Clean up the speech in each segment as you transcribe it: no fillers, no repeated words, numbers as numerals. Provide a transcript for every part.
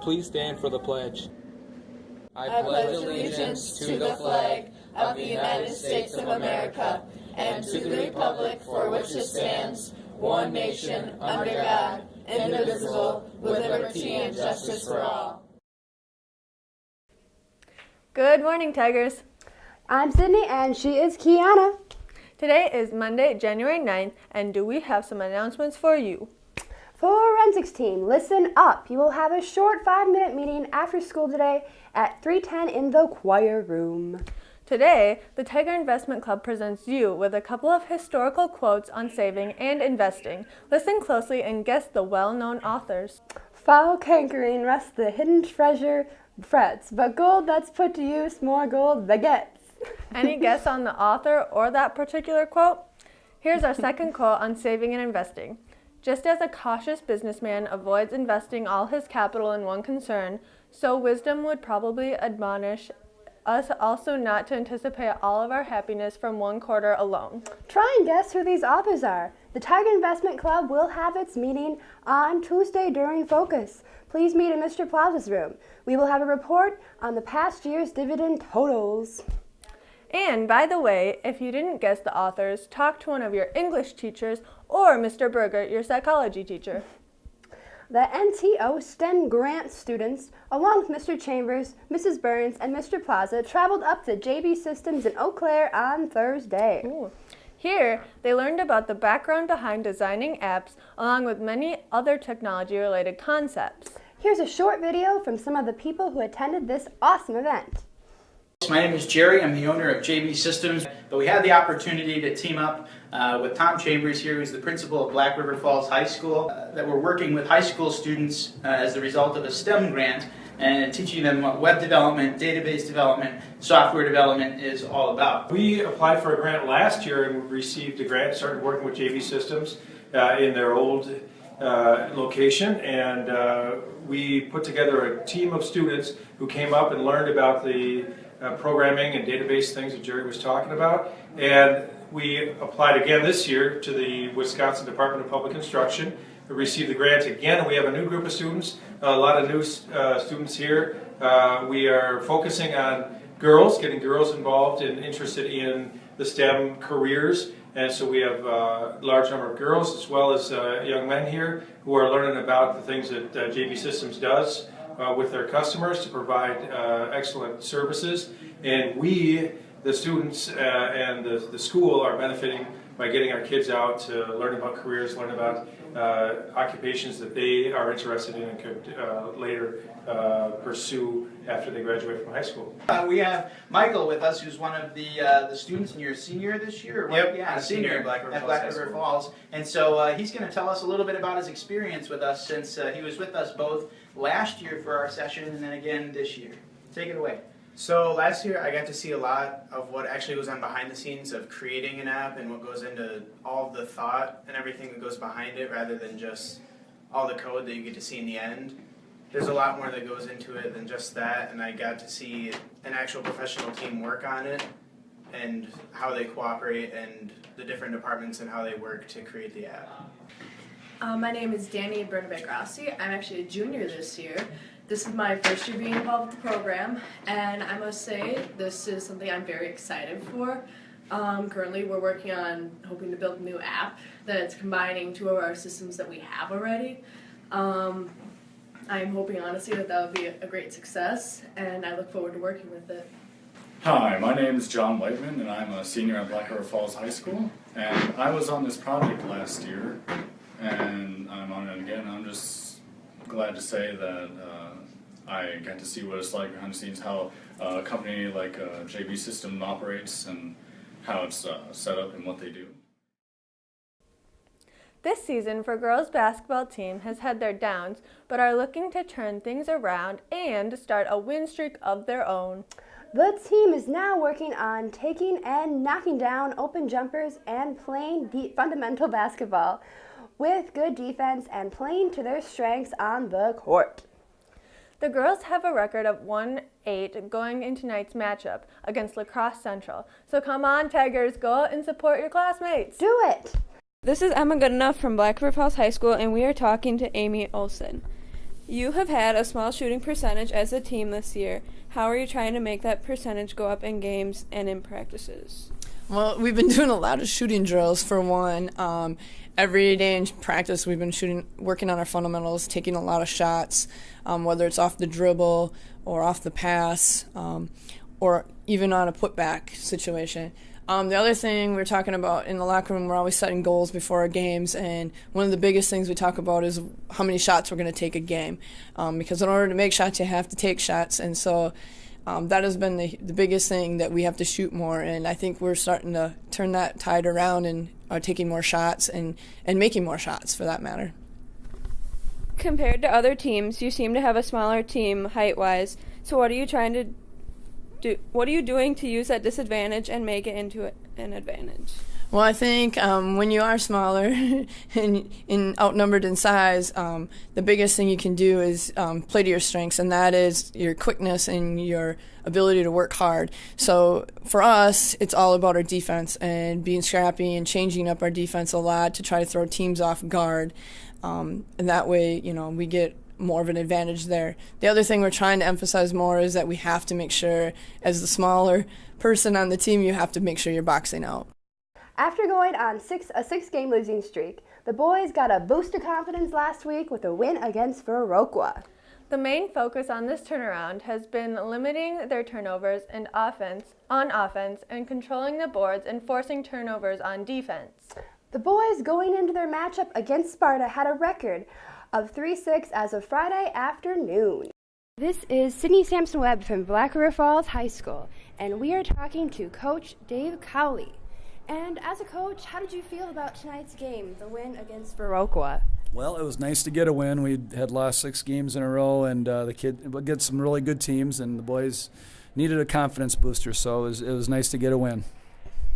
Please stand for the pledge. I pledge allegiance to the flag of the United States of America and to the republic for which it stands, one nation, under God, indivisible, with liberty and justice for all. Good morning, Tigers. I'm Sydney, and she is Kiana. Today is Monday, January 9th, and do we have some announcements for you? Forensics team, listen up. You will have a short 5-minute meeting after school today at 3:10 in the choir room. Today, the Tiger Investment Club presents you with a couple of historical quotes on saving and investing. Listen closely and guess the well-known authors. Foul cankering rests the hidden treasure frets, but gold that's put to use more gold begets. Any guess on the author or that particular quote? Here's our second quote on saving and investing. Just as a cautious businessman avoids investing all his capital in one concern, so wisdom would probably admonish us also not to anticipate all of our happiness from one quarter alone. Try and guess who these authors are. The Tiger Investment Club will have its meeting on Tuesday during Focus. Please meet in Mr. Plaza's room. We will have a report on the past year's dividend totals. And by the way, if you didn't guess the authors, talk to one of your English teachers or Mr. Berger, your psychology teacher. The NTO STEM grant students, along with Mr. Chambers, Mrs. Burns, and Mr. Plaza, traveled up to JB Systems in Eau Claire on Thursday. Ooh. Here, they learned about the background behind designing apps, along with many other technology-related concepts. Here's a short video from some of the people who attended this awesome event. My name is Jerry. I'm the owner of JB Systems. But we had the opportunity to team up with Tom Chambers here, who's the principal of Black River Falls High School, that we're working with high school students as the result of a STEM grant and teaching them what web development, database development, software development is all about. We applied for a grant last year and received a grant, started working with JB Systems in their old location, and we put together a team of students who came up and learned about the programming and database things that Jerry was talking about, and we applied again this year to the Wisconsin Department of Public Instruction. We received the grant again, and we have a new group of students, a lot of new students here. We are focusing on girls, getting girls involved and interested in the STEM careers, and so we have a large number of girls as well as young men here who are learning about the things that JB Systems does with their customers to provide excellent services, and we, the students and the school, are benefiting by getting our kids out to learn about careers, learn about occupations that they are interested in and could later pursue after they graduate from high school. We have Michael with us, who's one of the students, and you're a senior this year? Or Yep, yeah, a senior at Black River Falls. And so he's going to tell us a little bit about his experience with us, since he was with us both last year for our session and then again this year. Take it away. So last year I got to see a lot of what actually goes on behind the scenes of creating an app and what goes into all the thought and everything that goes behind it, rather than just all the code that you get to see in the end. There's a lot more that goes into it than just that, and I got to see an actual professional team work on it and how they cooperate and the different departments and how they work to create the app. My name is Danny Bernabé-Grassi. I'm actually a junior this year. This is my first year being involved with the program, and I must say this is something I'm very excited for. Currently we're working on hoping to build a new app that's combining two of our systems that we have already. I'm hoping honestly that would be a great success, and I look forward to working with it. Hi, my name is John Whiteman, and I'm a senior at Black River Falls High School, and I was on this project last year, and I'm on it again. I'm just glad to say that I got to see what it's like behind the scenes, how a company like JB System operates and how it's set up and what they do. This season for girls basketball team has had their downs, but are looking to turn things around and start a win streak of their own. The team is now working on taking and knocking down open jumpers and playing fundamental basketball with good defense and playing to their strengths on the court. The girls have a record of 1-8 going into tonight's matchup against La Crosse Central. So come on, Tigers, go out and support your classmates. Do it! This is Emma Goodenough from Black River Falls High School, and we are talking to Amy Olson. You have had a small shooting percentage as a team this year. How are you trying to make that percentage go up in games and in practices? Well, we've been doing a lot of shooting drills for one. Every day in practice, we've been working on our fundamentals, taking a lot of shots, whether it's off the dribble or off the pass, or even on a putback situation. The other thing we're talking about in the locker room, we're always setting goals before our games, and one of the biggest things we talk about is how many shots we're going to take a game. Because in order to make shots, you have to take shots, and so that has been the biggest thing, that we have to shoot more, and I think we're starting to turn that tide around and are taking more shots and making more shots, for that matter. Compared to other teams, you seem to have a smaller team height-wise, so what are you trying to what are you doing to use that disadvantage and make it into an advantage? Well, I think when you are smaller and outnumbered in size, the biggest thing you can do is play to your strengths, and that is your quickness and your ability to work hard. So for us, it's all about our defense and being scrappy and changing up our defense a lot to try to throw teams off guard. And that way, we get more of an advantage there. The other thing we're trying to emphasize more is that we have to make sure, as the smaller person on the team, you have to make sure you're boxing out. After going on a six-game losing streak, the boys got a boost of confidence last week with a win against Viroqua. The main focus on this turnaround has been limiting their turnovers on offense and controlling the boards and forcing turnovers on defense. The boys, going into their matchup against Sparta, had a record of 3-6 as of Friday afternoon. This is Sydney Sampson-Webb from Black River Falls High School, and we are talking to Coach Dave Cowley. And as a coach, how did you feel about tonight's game, the win against Viroqua? Well, it was nice to get a win. We had lost 6 games in a row, and the kid get some really good teams, and the boys needed a confidence booster, so it was nice to get a win.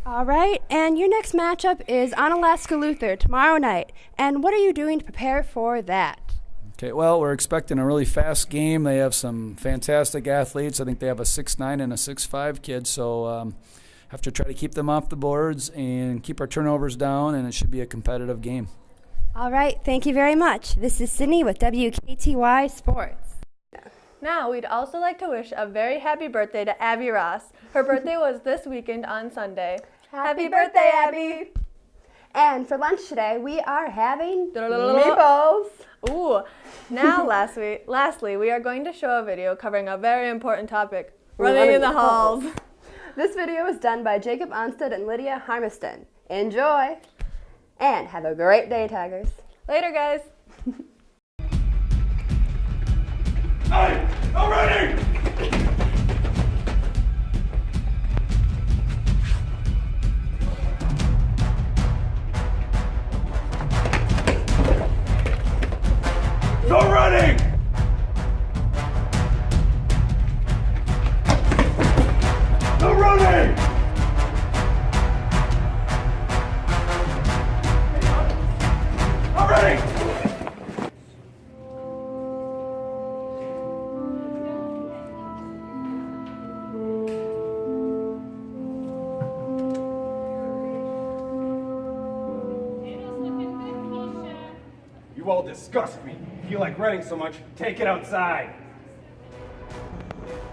All right, and your next matchup is Onalaska Luther tomorrow night. And what are you doing to prepare for that? Okay, well, we're expecting a really fast game. They have some fantastic athletes. I think they have a 6'9" and a 6'5" kid, so have to try to keep them off the boards and keep our turnovers down, and it should be a competitive game. All right, thank you very much. This is Sydney with WKTY Sports. Now, we'd also like to wish a very happy birthday to Abby Ross. Her birthday was this weekend on Sunday. Happy birthday, Abby! And for lunch today, we are having meatballs. Ooh. Now, lastly, we are going to show a video covering a very important topic, running in the halls. This video was done by Jacob Onstead and Lydia Harmiston. Enjoy! And have a great day, Tigers. Later, guys. Hey, I'm ready! No running! No running! I'm ready! You all disgust me. If you like running so much, take it outside.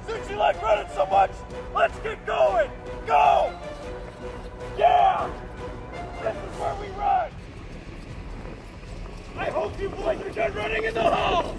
Since you like running so much, let's get going! Go! Yeah! This is where we run! I hope you boys are done running in the halls!